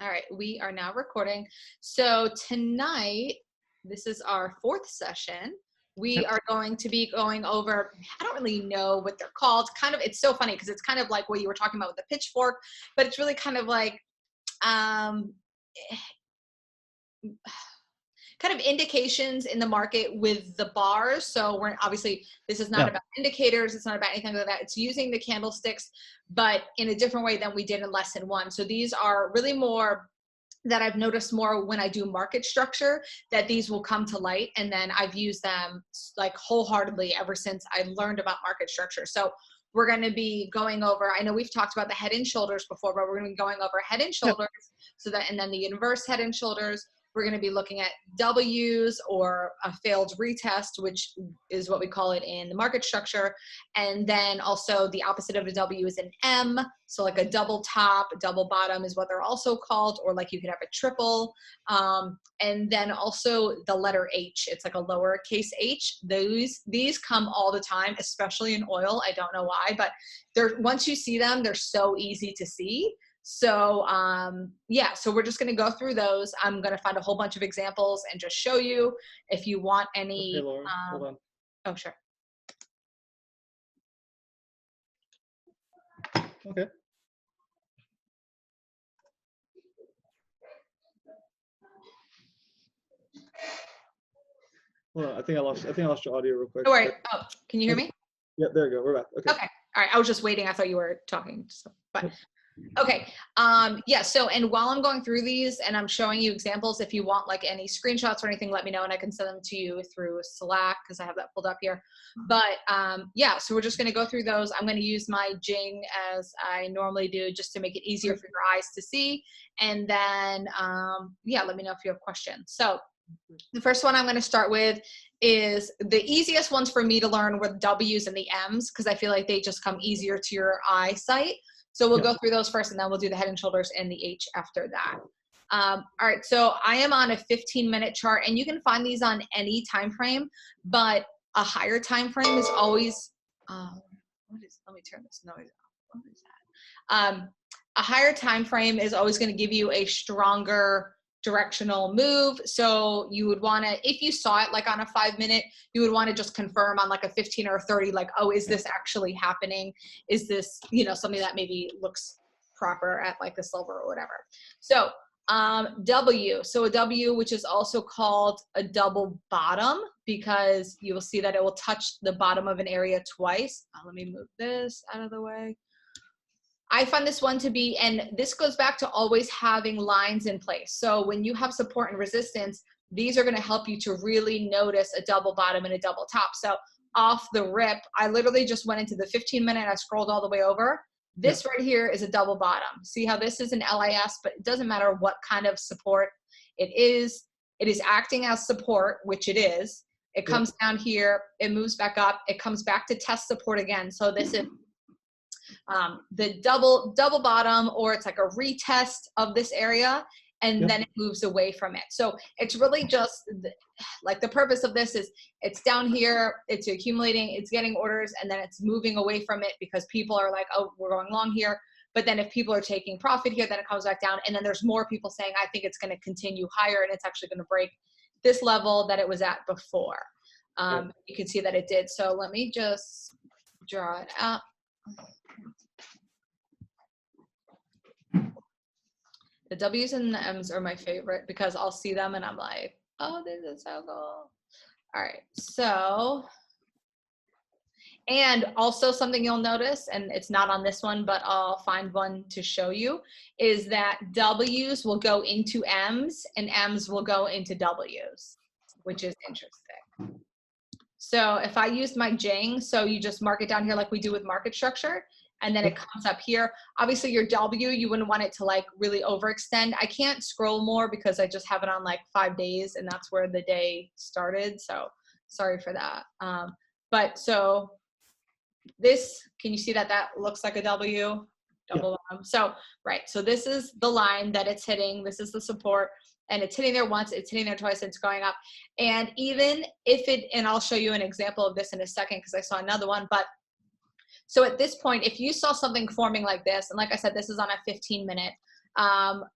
All right, we are now recording. So tonight, this is our fourth session. We Yep. are going to be going over, I don't really know what they're called. It's so funny because it's kind of like what you were talking about with the pitchfork, but it's really kind of like, um, kind of indications in the market with the bars. So we're obviously, this is not Yeah. about indicators. It's not about anything like that. It's using the candlesticks, but in a different way than we did in lesson one. So these are really more that I've noticed more when I do market structure, that these will come to light. And then I've used them like wholeheartedly ever since I learned about market structure. So we're going to be going over, I know we've talked about the head and shoulders before, but we're going to be going over head and Yep. shoulders. So that, and then the inverse head and shoulders. We're going to be looking at W's or a failed retest, which is what we call it in the market structure. And then also the opposite of a W is an M. So like a double top, double bottom is what they're also called, or like you could have a triple. And then also the letter H, it's like a lowercase h. These come all the time, especially in oil. I don't know why, but once you see them, they're so easy to see. So yeah, so we're just going to go through those. I'm going to find a whole bunch of examples and just show you if you want any. Okay, Laura, hold on. Oh, sure. Okay. Hold on. I think I lost your audio real quick. Don't worry. Oh, can you hear me? Yeah, there we go. We're back. Okay. Okay. All right. I was just waiting. I thought you were talking. So, but okay. Yeah. So, and while I'm going through these and I'm showing you examples, if you want like any screenshots or anything, let me know and I can send them to you through Slack because I have that pulled up here. But yeah, so we're just going to go through those. I'm going to use my Jing as I normally do just to make it easier for your eyes to see. And then, yeah, let me know if you have questions. So the first one I'm going to start with is the easiest ones for me to learn were the W's and the M's because I feel like they just come easier to your eyesight. So we'll go through those first and then we'll do the head and shoulders and the H after that. All right, so I am on a 15-minute chart and you can find these on any time frame, but a higher time frame is always, let me turn this noise off. What is that? A higher time frame is always going to give you a stronger directional move. So you would want to, if you saw it like on a 5-minute, you would want to just confirm on like a 15 or a 30, like, oh, is this actually happening? Is this, something that maybe looks proper at like a silver or whatever. So W, so a W, which is also called a double bottom because you will see that it will touch the bottom of an area twice. Let me move this out of the way. I find this one to be, and this goes back to always having lines in place. So when you have support and resistance, these are going to help you to really notice a double bottom and a double top. So off the rip, I literally just went into the 15-minute, I scrolled all the way over. This right here is a double bottom. See how this is an LIS, but it doesn't matter what kind of support it is. It is acting as support, which it is. It comes down here, it moves back up, it comes back to test support again. So this is the double bottom, or it's like a retest of this area, and then it moves away from it. So it's really just like the purpose of this is it's down here, it's accumulating, it's getting orders, and then it's moving away from it because people are like, oh, we're going long here. But then if people are taking profit here, then it comes back down. And then there's more people saying, I think it's going to continue higher and it's actually going to break this level that it was at before. You can see that it did. So let me just draw it out. The W's and the M's are my favorite because I'll see them and I'm like, oh, this is so cool. All right, so, and also something you'll notice, and it's not on this one, but I'll find one to show you, is that W's will go into M's and M's will go into W's, which is interesting. So if I used my Jing, so you just mark it down here like we do with market structure, and then it comes up here. Obviously your W, you wouldn't want it to like really overextend. I can't scroll more because I just have it on like 5 days and that's where the day started. So sorry for that. But so this, can you see that that looks like a W? Double bottom. So, right. So this is the line that it's hitting. This is the support. And it's hitting there once, it's hitting there twice, it's going up. And even if it, and I'll show you an example of this in a second because I saw another one, but so at this point, if you saw something forming like this, and like I said, this is on a 15-minute,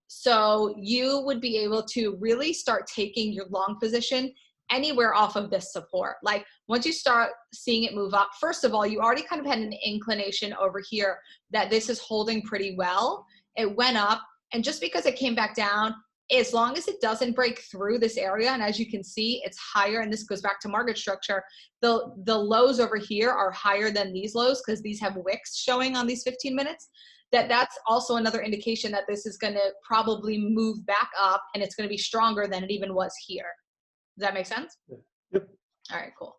So you would be able to really start taking your long position anywhere off of this support. Like once you start seeing it move up, first of all, you already kind of had an inclination over here that this is holding pretty well. It went up, and just because it came back down, as long as it doesn't break through this area, and as you can see, it's higher, and this goes back to market structure, the lows over here are higher than these lows because these have wicks showing on these 15 minutes. That's also another indication that this is going to probably move back up, and it's going to be stronger than it even was here. Does that make sense? Yep. All right, cool.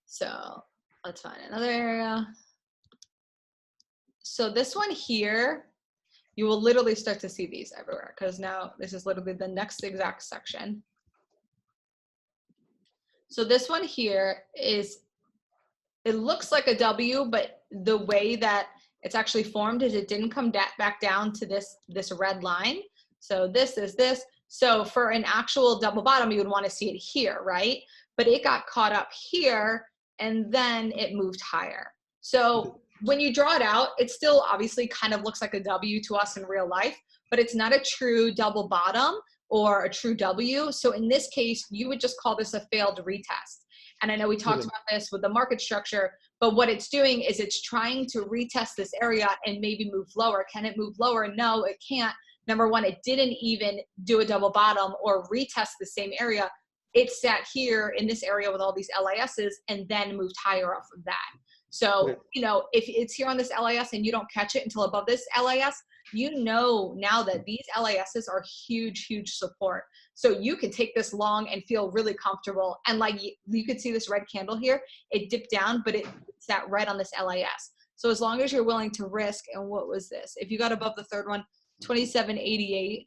So let's find another area. So this one here, you will literally start to see these everywhere because now this is literally the next exact section. So this one here is, it looks like a W, but the way that it's actually formed is it didn't come back down to this red line. So this is this. So for an actual double bottom, you would want to see it here, right? But it got caught up here and then it moved higher. So when you draw it out, it still obviously kind of looks like a W to us in real life, but it's not a true double bottom or a true W. So in this case, you would just call this a failed retest. And I know we talked about this with the market structure, but what it's doing is it's trying to retest this area and maybe move lower. Can it move lower? No, it can't. Number one, it didn't even do a double bottom or retest the same area. It sat here in this area with all these LISs and then moved higher off of that. So, you know, if it's here on this LIS and you don't catch it until above this LIS, you know now that these LISs are huge, huge support. So you can take this long and feel really comfortable. And like you could see this red candle here, it dipped down, but it sat right on this LIS. So as long as you're willing to risk, and what was this? If you got above the third one, 2788,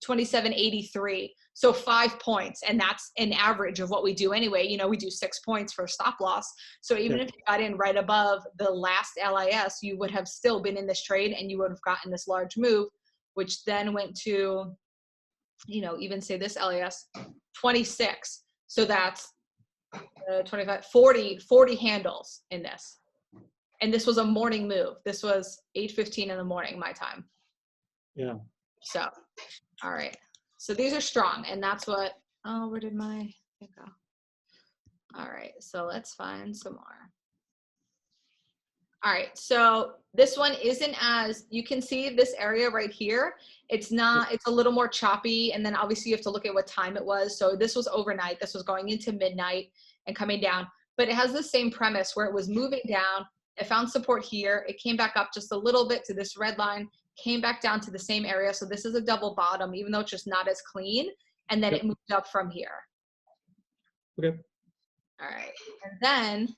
2783. So 5 points, and that's an average of what we do anyway. You know, we do 6 points for stop loss. So even if you got in right above the last LIS, you would have still been in this trade and you would have gotten this large move, which then went to, you know, even say this LIS, 26. So that's 25, 40 handles in this. And this was a morning move. This was 8:15 in the morning, my time. Yeah. So, all right. So these are strong, and that's what, oh, where did my thing go? All right, so let's find some more. All right, so this one isn't as, you can see this area right here. It's not, it's a little more choppy, and then obviously you have to look at what time it was. So this was overnight. This was going into midnight and coming down, but it has the same premise where it was moving down. It found support here. It came back up just a little bit to this red line, came back down to the same area. So this is a double bottom, even though it's just not as clean. And then it moved up from here. Okay. All right. And then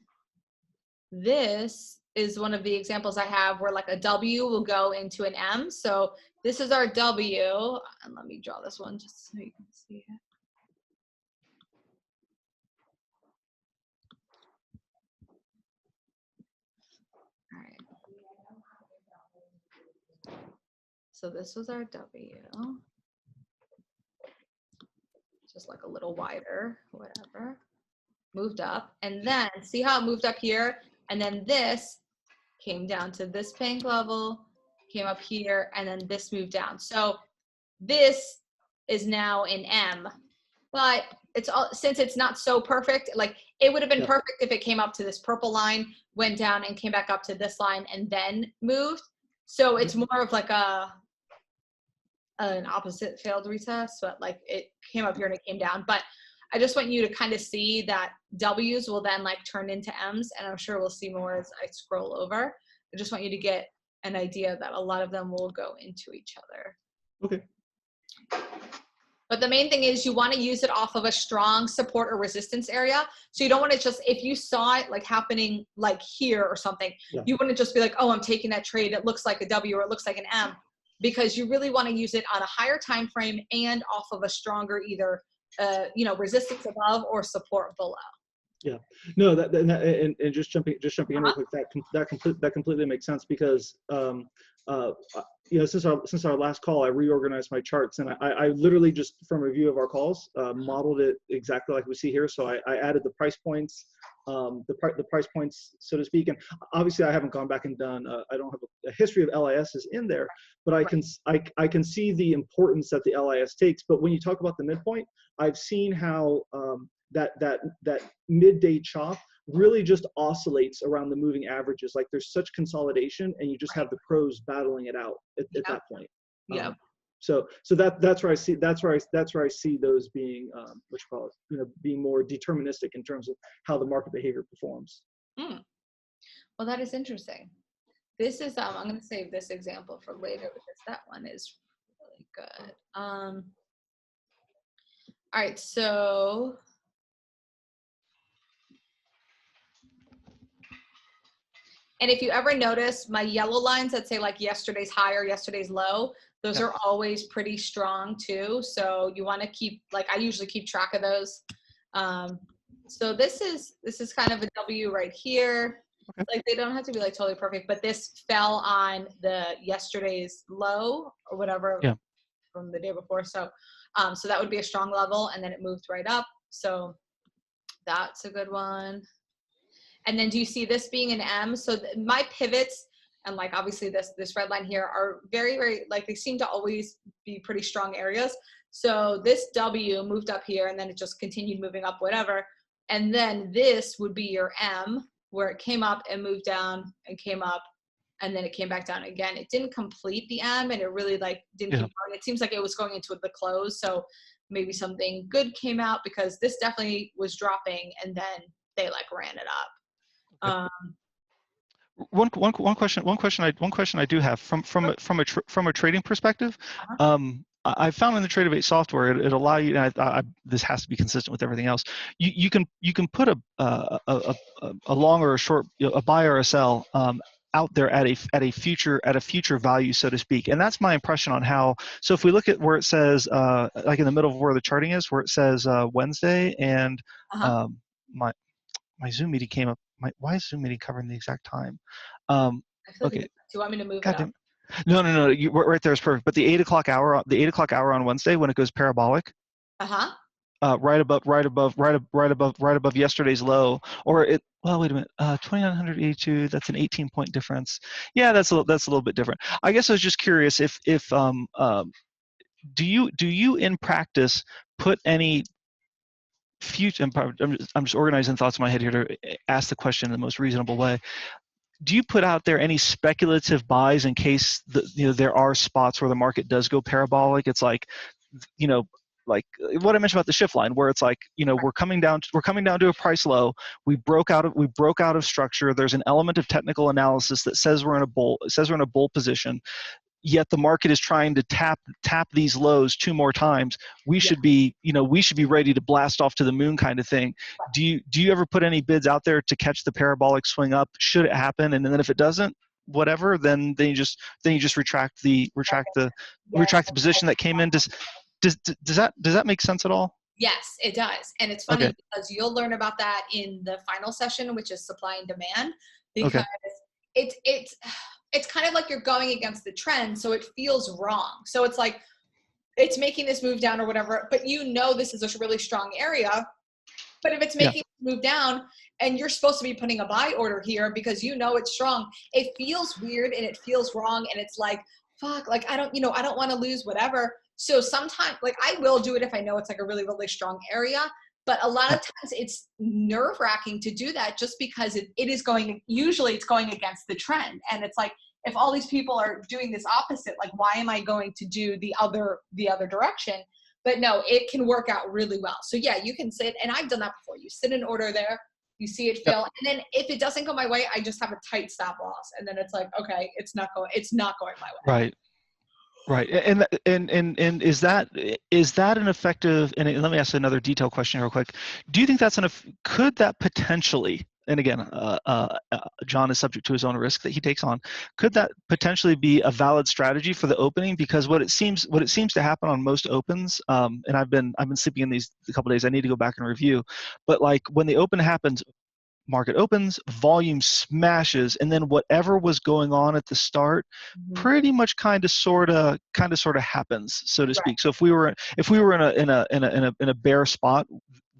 this is one of the examples I have where like a W will go into an M. So this is our W. And let me draw this one just so you can see it. All right. So this was our W. Just like a little wider, whatever. Moved up. And then see how it moved up here? And then this came down to this pink level, came up here, and then this moved down. So this is now an M. But it's all, since it's not so perfect, like it would have been perfect if it came up to this purple line, went down and came back up to this line and then moved. So it's more of like an opposite failed retest, but like it came up here and it came down. But I just want you to kind of see that W's will then like turn into M's, and I'm sure we'll see more as I scroll over. I just want you to get an idea that a lot of them will go into each other. Okay. But the main thing is you want to use it off of a strong support or resistance area. So you don't want to just, if you saw it like happening like here or something, you wouldn't just be like, oh, I'm taking that trade. It looks like a W or it looks like an M, because you really want to use it on a higher time frame and off of a stronger either, you know, resistance above or support below. Yeah, no, and just jumping in real quick, that completely makes sense, because since our last call, I reorganized my charts, and I literally just from a view of our calls modeled it exactly like we see here. So I added the price points, the price points, so to speak. And obviously, I haven't gone back and done. I don't have a history of LISs in there, but I can see the importance that the LIS takes. But when you talk about the midpoint, I've seen how that midday chop really just oscillates around the moving averages. Like there's such consolidation, and you just have the pros battling it out at that point. Yeah. So that's where I see those being what you call it, being more deterministic in terms of how the market behavior performs. Well, that is interesting. This is I'm going to save this example for later because that one is really good. All right, so and if you ever notice my yellow lines that say like yesterday's high or yesterday's low, those are always pretty strong too. So you want to keep, like, I usually keep track of those. So this is kind of a W right here. Okay. Like they don't have to be like totally perfect, but this fell on the yesterday's low or whatever from the day before. So, so that would be a strong level, and then it moved right up. So that's a good one. And then do you see this being an M? So my pivots, and like obviously this red line here, are very, very, like they seem to always be pretty strong areas. So this W moved up here, and then it just continued moving up, whatever. And then this would be your M, where it came up and moved down and came up, and then it came back down again. It didn't complete the M, and it really like didn't keep going. It seems like it was going into the close. So maybe something good came out, because this definitely was dropping, and then they like ran it up. One question I do have from a trading perspective. I found in the Tradeovate software it allow you. And this has to be consistent with everything else. You can put a long or a short, a buy or a sell out there at a future value, so to speak. And that's my impression on how. So if we look at where it says like in the middle of where the charting is, where it says Wednesday, and my Zoom meeting came up. Why is Zoom meeting covering the exact time? Okay. Do you want me to move it up? No. Right there is perfect. But the 8 o'clock hour on Wednesday, when it goes parabolic, right above yesterday's low, or it. Well, wait a minute. 2982. That's an 18-point difference. Yeah, that's a little bit different. I guess I was just curious if do you in practice put any future, I'm just organizing thoughts in my head here to ask the question in the most reasonable way. Do you put out there any speculative buys in case there are spots where the market does go parabolic? It's like, like what I mentioned about the shift line, where it's like, we're coming down to a price low. We broke out of structure. There's an element of technical analysis that says we're in a bull position. Yet the market is trying to tap these lows 2 more times. We should be ready to blast off to the moon, kind of thing. Do you ever put any bids out there to catch the parabolic swing up should it happen? And then if it doesn't, whatever, then you just retract the position that came in. Does that make sense at all? Yes, it does. And it's funny because you'll learn about that in the final session, which is supply and demand, because it's kind of like you're going against the trend, so it feels wrong. So it's like it's making this move down or whatever, but this is a really strong area. But if it's making it move down and you're supposed to be putting a buy order here because it's strong, it feels weird and it feels wrong, and it's like, fuck, like I don't want to lose whatever. So sometimes, like, I will do it if I know it's like a really, really strong area. But a lot of times it's nerve-wracking to do that, just because usually it's going against the trend. And it's like, if all these people are doing this opposite, like, why am I going to do the other direction? But no, it can work out really well. So yeah, you can sit, and I've done that before. You sit an order there, you see it fail. And then if it doesn't go my way, I just have a tight stop loss. And then it's like, okay, it's not going my way. Right. And is that an effective, and let me ask another detailed question real quick. Do you think could that potentially, and again, John is subject to his own risk that he takes on, could that potentially be a valid strategy for the opening? Because what it seems to happen on most opens, and I've been sleeping in these a couple of days, I need to go back and review, but like when the open happens, market opens, volume smashes, and then whatever was going on at the start pretty much kind of sort of happens, so to speak. So if we were in a bear spot,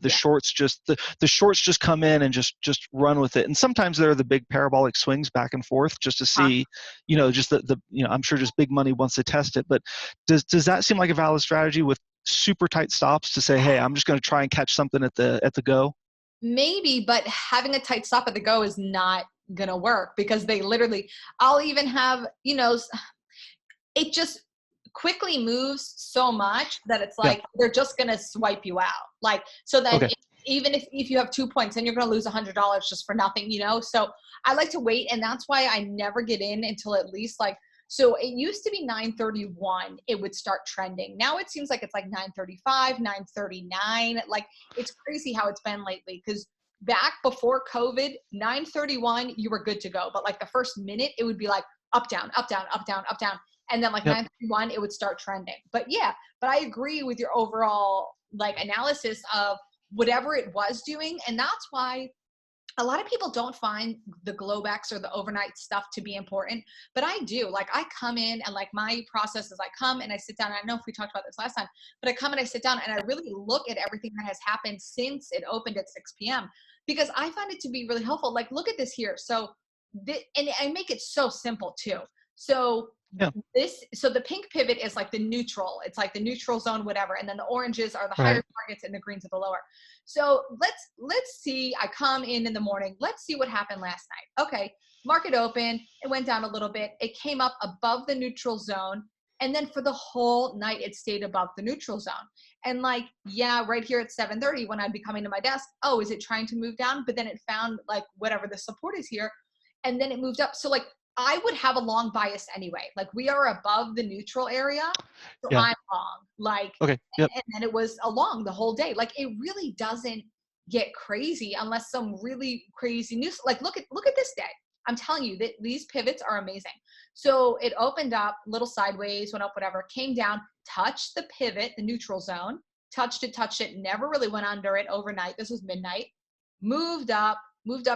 the shorts just the shorts just come in and just run with it. And sometimes there are the big parabolic swings back and forth just to see, just the I'm sure just big money wants to test it. But does that seem like a valid strategy with super tight stops to say, hey, I'm just going to try and catch something at the go? Maybe, but having a tight stop at the go is not going to work, because they literally, I'll even have, it just quickly moves so much that it's like, they're just going to swipe you out. Like, so then even if you have 2 points, then you're going to lose $100 just for nothing, So I like to wait. And that's why I never get in until at least like, so it used to be 9:31, it would start trending. Now it seems like it's like 9:35, 9:39. Like, it's crazy how it's been lately, because back before COVID, 9:31, you were good to go. But like the first minute, it would be like up, down, up, down, up, down, up, down. And then like 9:31, it would start trending. But I agree with your overall like analysis of whatever it was doing. And that's why a lot of people don't find the Globex or the overnight stuff to be important, but I do. Like, I come in and like my process is I come and I sit down. I don't know if we talked about this last time, but I come and I sit down and I really look at everything that has happened since it opened at 6 p.m. because I find it to be really helpful. Like, look at this here. So, and I make it so simple too. So so the pink pivot is like the neutral. It's like the neutral zone, whatever. And then the oranges are the higher targets and the greens are the lower. So let's see, I come in the morning. Let's see what happened last night. Okay. Market open. It went down a little bit. It came up above the neutral zone. And then for the whole night, it stayed above the neutral zone. And like, right here at 7:30, when I'd be coming to my desk, oh, is it trying to move down? But then it found like whatever the support is here. And then it moved up. So like, I would have a long bias anyway. Like, we are above the neutral area, so I'm long. Like, and then it was along the whole day. Like, it really doesn't get crazy unless some really crazy news. Like, look at this day. I'm telling you that these pivots are amazing. So it opened up, little sideways, went up, whatever, came down, touched the pivot, the neutral zone, touched it, never really went under it overnight. This was midnight. Moved up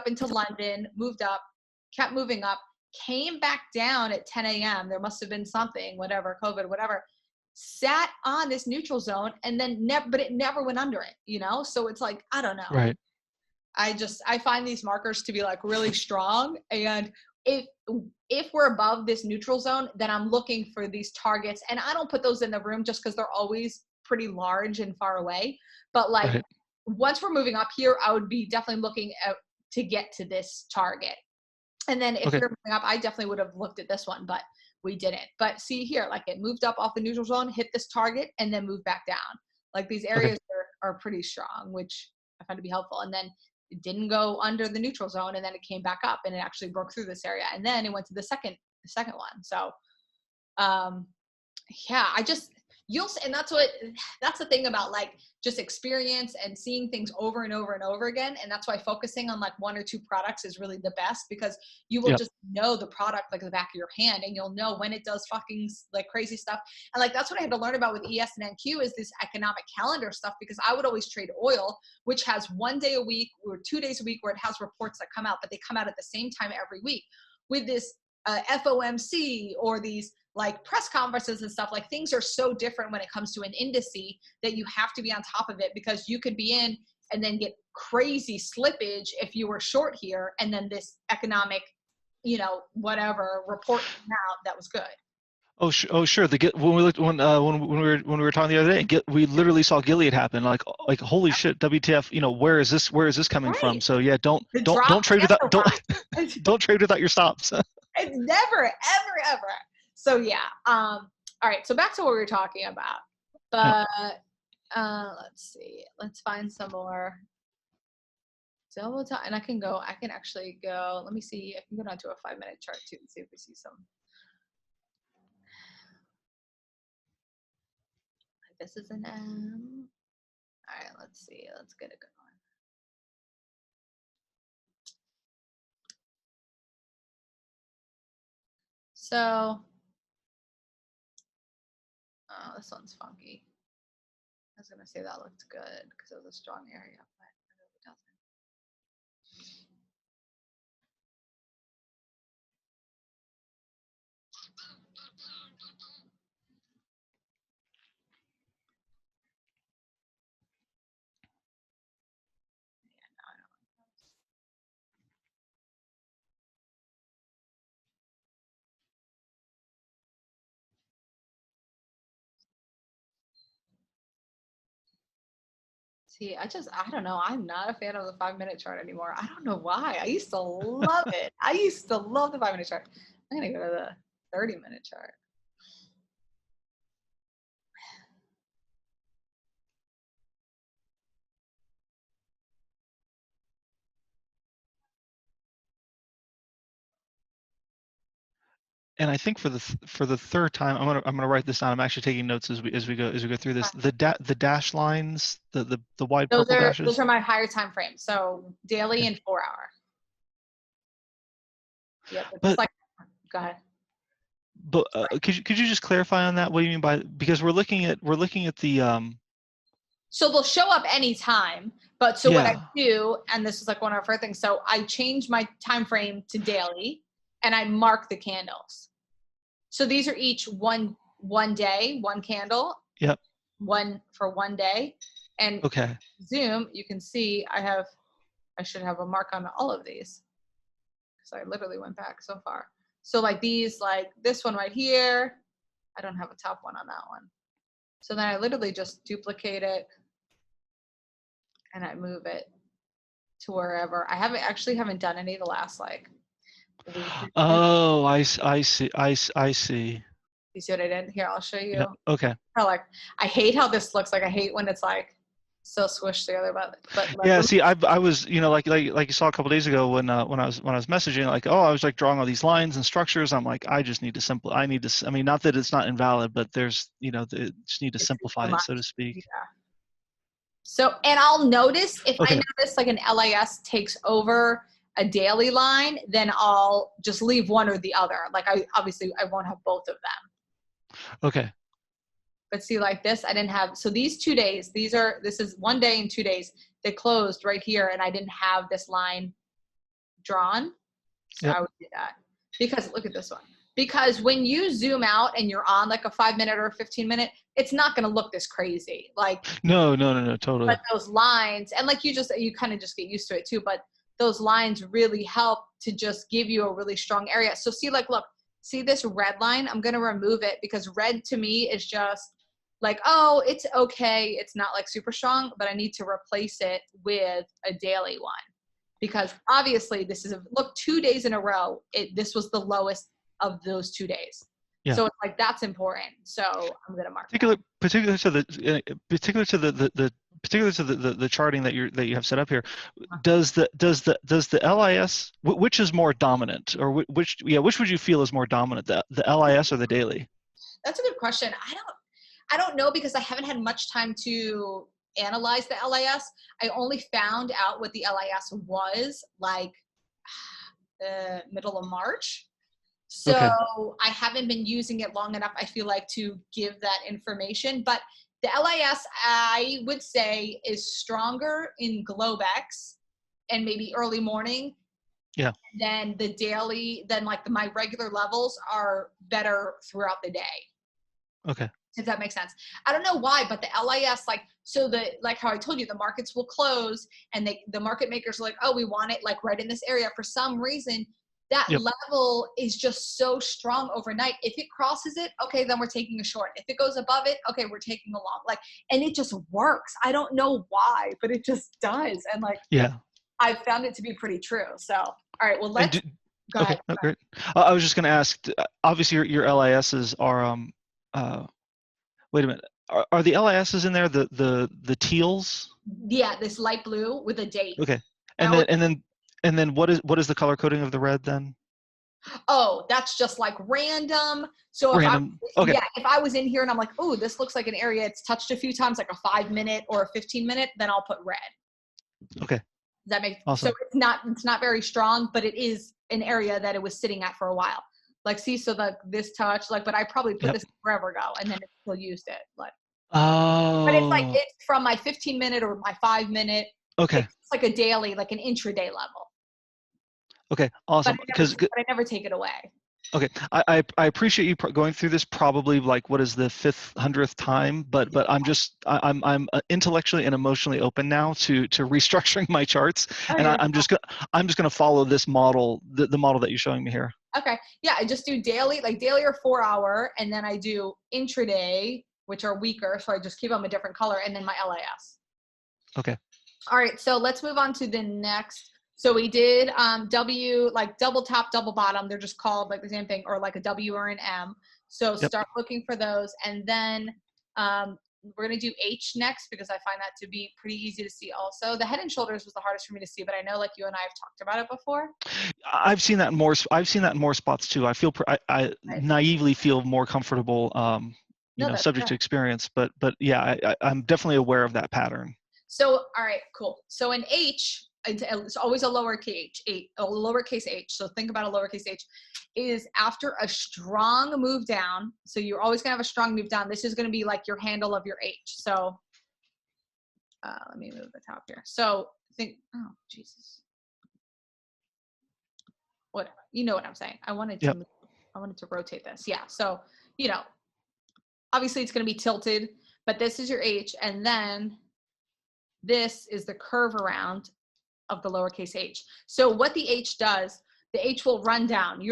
into London, moved up, kept moving up. Came back down at 10 a.m. There must have been something, whatever, COVID, whatever, sat on this neutral zone and then but it never went under it, So it's like, I don't know. Right. I find these markers to be like really strong. And if we're above this neutral zone, then I'm looking for these targets, and I don't put those in the room just because they're always pretty large and far away. But like once we're moving up here, I would be definitely looking to get to this target. And then if you're moving up, I definitely would have looked at this one, but we didn't. But see here, like, it moved up off the neutral zone, hit this target, and then moved back down. Like, these areas are pretty strong, which I find to be helpful. And then it didn't go under the neutral zone, and then it came back up and it actually broke through this area. And then it went to the second one. So and that's the thing about like just experience and seeing things over and over and over again. And that's why focusing on like one or two products is really the best, because you will just know the product like the back of your hand, and you'll know when it does fucking like crazy stuff. And like, that's what I had to learn about with ES and NQ is this economic calendar stuff, because I would always trade oil, which has 1 day a week or 2 days a week where it has reports that come out, but they come out at the same time every week. With this FOMC or these like press conferences and stuff, like, things are so different when it comes to an indice that you have to be on top of it, because you could be in and then get crazy slippage if you were short here, and then this economic, whatever report came out that was good. Oh, sure. When we looked when we were talking the other day, we literally saw Gilead happen. Like holy shit, WTF? Where is this coming from? So yeah, don't trade without don't trade without your stops. It's never, ever, ever. So yeah. All right. So back to what we were talking about. But let's see. Let's find some more. Double time, and I can actually go. Let me see. I can go down to a 5-minute chart too and see if we see some. This is an M. All right. Let's see. Let's get it going. So. Oh, this one's funky. I was going to say that looked good because it was a strong area, but I know it doesn't. See, I don't know. I'm not a fan of the 5-minute chart anymore. I don't know why. I used to love it. I used to love the 5-minute chart. I'm going to go to the 30-minute chart. And I think for the third time, I'm gonna write this down. I'm actually taking notes as we go through this. The dash lines, the wide purple dashes. Those are my higher time frames. So daily and 4 hour. Yep. But, like, go ahead. But could you just clarify on that? What do you mean by, because we're looking at the So they'll show up anytime, but so what I do, and this is like one of our first things, so I change my time frame to daily and I mark the candles. So these are each one day, one candle. Yep. One for 1 day. And okay. Zoom, you can see I should have a mark on all of these. Because I literally went back so far. So like these, like this one right here, I don't have a top one on that one. So then I literally just duplicate it and I move it to wherever. I haven't done any of the last like. Oh, I see. You see what I did? Here, I'll show you. Yep. Okay. I hate how this looks. Like I hate when it's like so squished together, but like, yeah. See, I was, like you saw a couple days ago when I was messaging, like, oh, I was like drawing all these lines and structures. I'm like, I just need to I mean, not that it's not invalid, but there's, just need to simplify it, so to speak. Yeah. So, and I'll notice if I notice like an LIS takes over a daily line, then I'll just leave one or the other. Like I won't have both of them. Okay. But see, like this, I didn't have, so these 2 days, this is 1 day and 2 days, they closed right here and I didn't have this line drawn. So I would do that. Because look at this one. Because when you zoom out and you're on like a 5-minute or a 15-minute, it's not going to look this crazy. Like no, totally. But those lines, and like you kind of just get used to it too, but those lines really help to just give you a really strong area. So see, like, look, see this red line? I'm going to remove it because red to me is just like, oh, it's okay. It's not like super strong, but I need to replace it with a daily one because obviously this is look, 2 days in a row. This was the lowest of those 2 days. Yeah. So it's like, that's important. So I'm going to mark particular to the charting that you have set up here. Does the LIS, which is more dominant, or which would you feel is more dominant, the LIS or the daily? That's a good question. I don't know because I haven't had much time to analyze the LIS. I only found out what the LIS was like the middle of March. So I haven't been using it long enough, I feel like, to give that information. But the LIS, I would say, is stronger in Globex and maybe early morning. Yeah. Then the daily, my regular levels are better throughout the day. Okay. If that makes sense. I don't know why, but the LIS, like how I told you, the markets will close and the market makers are like, oh, we want it like right in this area. For some reason, that level is just so strong overnight. If it crosses it, okay, then we're taking a short. If it goes above it, okay, we're taking a long. And it just works. I don't know why, but it just does. And I found it to be pretty true. So, all right, well, let's go ahead. No, great. I was just going to ask, obviously your LISs are, wait a minute. Are the LISs in there the teals? Yeah, this light blue with a date. Okay. And then what is the color coding of the red then? Oh, that's just like random. So if I was in here and I'm like, oh, this looks like an area it's touched a few times, like a 5-minute or a 15-minute, then I'll put red. Okay. Does that make awesome. So it's not very strong, but it is an area that it was sitting at for a while. Like, see, so this touch, but I probably put this forever ago and then it still used it. But it's from my 15-minute or my 5-minute. Okay. It's like a daily, like an intraday level. Okay, awesome. But I never take it away. Okay, I appreciate you going through this probably like what is the 500th time, but I'm intellectually and emotionally open now to restructuring my charts, and I'm just gonna follow this model, the model that you're showing me here. Okay, yeah, I just do daily, daily or 4 hour, and then I do intraday, which are weaker, so I just keep them a different color, and then my LIS. Okay. All right, so let's move on to the next. So we did W, like double top, double bottom. They're just called like the same thing, or like a W or an M. So Yep. start looking for those. And then we're going to do H next because I find that to be pretty easy to see also. The Head and Shoulders was the hardest for me to see, but I know like you and I have talked about it before. I've seen that in more spots too. I feel I naively feel more comfortable, subject to experience, but yeah, I'm definitely aware of that pattern. So, all right, cool. So an H, it's always a lowercase h. So think about a lowercase h is after a strong move down. So you're always gonna have a strong move down. This is gonna be like your handle of your H. So let me move the top here. So think, oh Jesus, whatever. You know what I'm saying? I wanted to rotate this. Yeah. So obviously it's gonna be tilted, but this is your H, and then this is the curve around of the lowercase h. So what the H does, the H will run down.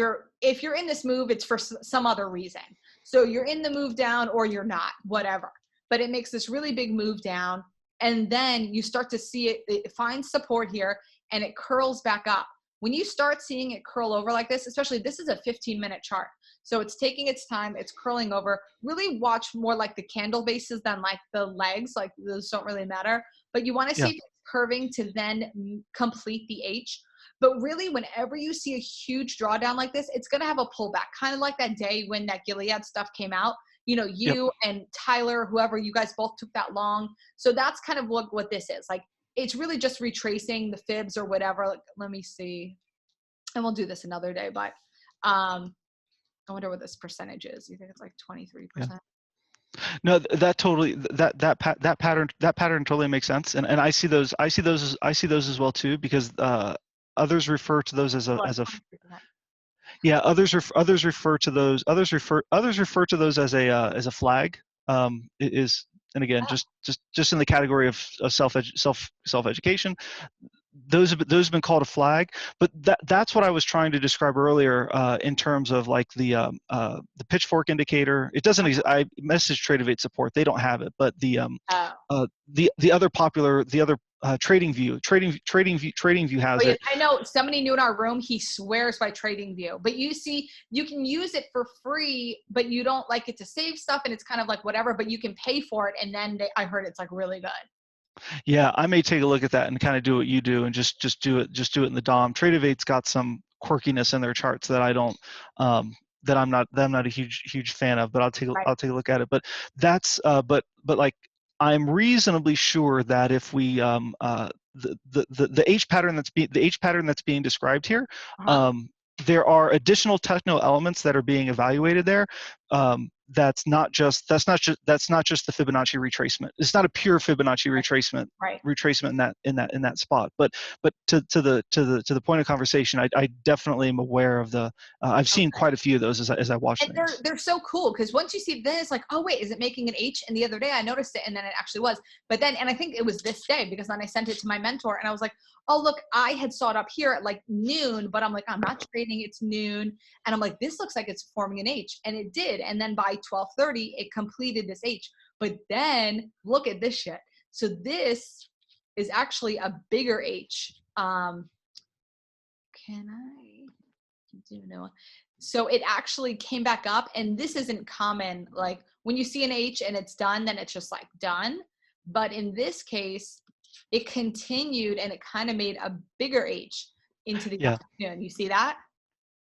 If you're in this move, it's for some other reason. So you're in the move down or you're not, whatever. But it makes this really big move down. And then you start to see it finds support here and it curls back up. When you start seeing it curl over like this, especially this is a 15-minute chart. So it's taking its time, it's curling over. Really watch more like the candle bases than like the legs, like those don't really matter. But you want to see if it's curving to then complete the H. But really, whenever you see a huge drawdown like this, it's going to have a pullback, kind of like that day when that Gilead stuff came out. You and Tyler, whoever, you guys both took that long. So that's kind of what this is. Like, it's really just retracing the fibs or whatever. Like, let me see. And we'll do this another day, but I wonder what this percentage is. You think it's like 23%? Yeah. No, that totally that pattern totally makes sense, and I see those as well too, because others refer to those as a others refer to those as a flag. And again, just in the category of self education, those have been called a flag, but that's what I was trying to describe earlier in terms of like the pitchfork indicator. It doesn't exist. I messaged Tradevate support; they don't have it, but the other popular TradingView has it. I know somebody new in our room. He swears by TradingView, but you can use it for free, but you don't like it to save stuff, and it's kind of like whatever. But you can pay for it, and then I heard it's like really good. Yeah, I may take a look at that and kind of do what you do and just do it in the DOM. Tradevate's got some quirkiness in their charts that I don't that I'm not a huge fan of, but I'll take a look at it. But that's but like I'm reasonably sure that if we the H pattern that's being described here, there are additional technical elements that are being evaluated there. That's not just the Fibonacci retracement. It's not a pure Fibonacci retracement in that spot. But to the point of conversation, I definitely am aware of the. I've seen quite a few of those as I watch things. And they're so cool because once you see this, like, oh wait, is it making an H? And the other day I noticed it, and then it actually was. But then, and I think it was this day because then I sent it to my mentor, and I was like, oh look, I had saw it up here at like noon, but I'm like, I'm not trading. It's noon, and I'm like, this looks like it's forming an H, and it did. And then by 12:30, it completed this H. But then look at this shit. So this is actually a bigger H. Can I do no? So it actually came back up, and this isn't common. Like when you see an H and it's done, then it's just like done. But in this case, it continued and it kind of made a bigger H into the afternoon. You see that?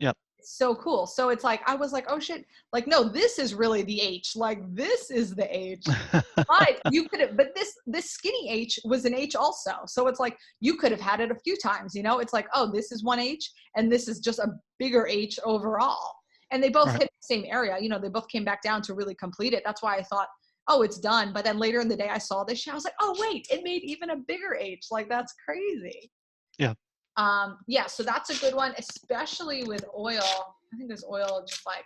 Yep. It's so cool. So it's like, I was like, oh shit. Like, no, this is really the H. Like this is the H. But you could have, but this skinny H was an H also. So it's like, you could have had it a few times, you know? It's like, oh, this is one H and this is just a bigger H overall. And they both hit the same area. You know, they both came back down to really complete it. That's why I thought, oh, it's done. But then later in the day, I saw this shit. I was like, oh, wait, it made even a bigger H. Like, that's crazy. Yeah. Yeah, so that's a good one, especially with oil. I think this oil just like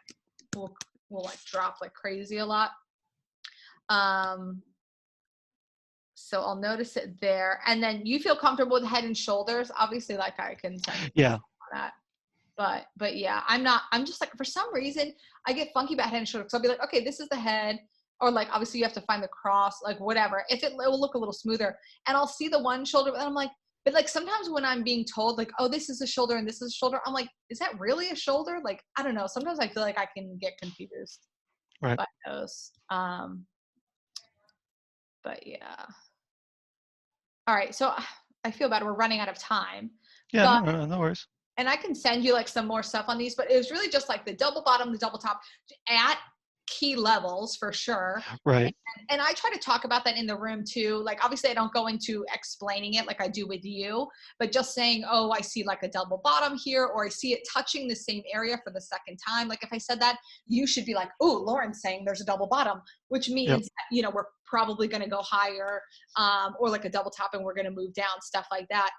will like drop like crazy a lot. So I'll notice it there. And then you feel comfortable with Head and Shoulders. Obviously, like I can send that. But yeah, I'm just like, for some reason, I get funky about Head and Shoulders. So I'll be like, okay, this is the head. or like obviously you have to find the cross, like whatever. If it will look a little smoother, and I'll see the one shoulder, and I'm like, but like sometimes when I'm being told like, oh, this is a shoulder and this is a shoulder, I'm like, is that really a shoulder? Like, I don't know. Sometimes I feel like I can get confused Right. by those. But yeah. All right. So I feel bad. We're running out of time. Yeah, But, no worries. and I can send you like some more stuff on these, but it was really just like the double bottom, the double top at key levels for sure. Right. And I try to talk about that in the room too. Like obviously I don't go into explaining it like I do with you, but just saying, oh, I see like a double bottom here, or I see it touching the same area for the second time. Like if I said that, you should be like, oh, Lauren's saying there's a double bottom, which means, Yep. you know, we're probably going to go higher, or like a double top and we're going to move down, stuff like that.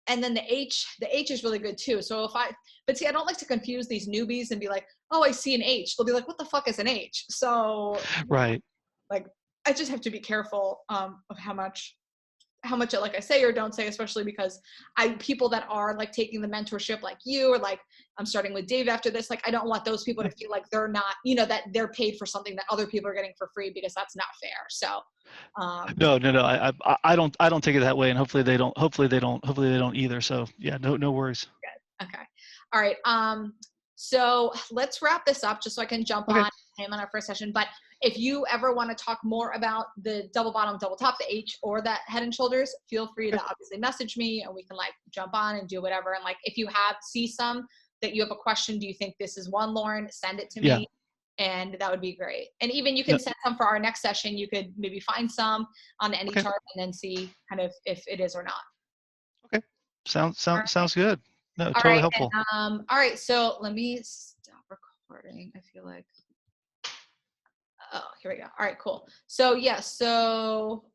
And then the H is really good too. So but see, I don't like to confuse these newbies and be like, oh, I see an H. They'll be like, what the fuck is an H? So Right. like, I just have to be careful of how much like I say or don't say, especially because people that are like taking the mentorship like you, or like I'm starting with Dave after this, like I don't want those people to feel like they're not, you know, that they're paid for something that other people are getting for free, because that's not fair. So No. I don't take it that way, and hopefully they don't either. So yeah, no worries. good. Okay. All right. So let's wrap this up just so I can jump Okay. on him on our first session. But if you ever want to talk more about the double bottom, double top, the H, or that Head and Shoulders, feel free to obviously message me and we can like jump on and do whatever. And like, if you see some that you have a question, do you think this is one, Lauren, send it to me. Yeah. And that would be great. And even you can send some for our next session. You could maybe find some on any chart and then see kind of if it is or not. Okay. Sounds good. No, All totally right. helpful. And, all right. So let me stop recording. I feel like, oh, here we go. All right, cool. So yeah, so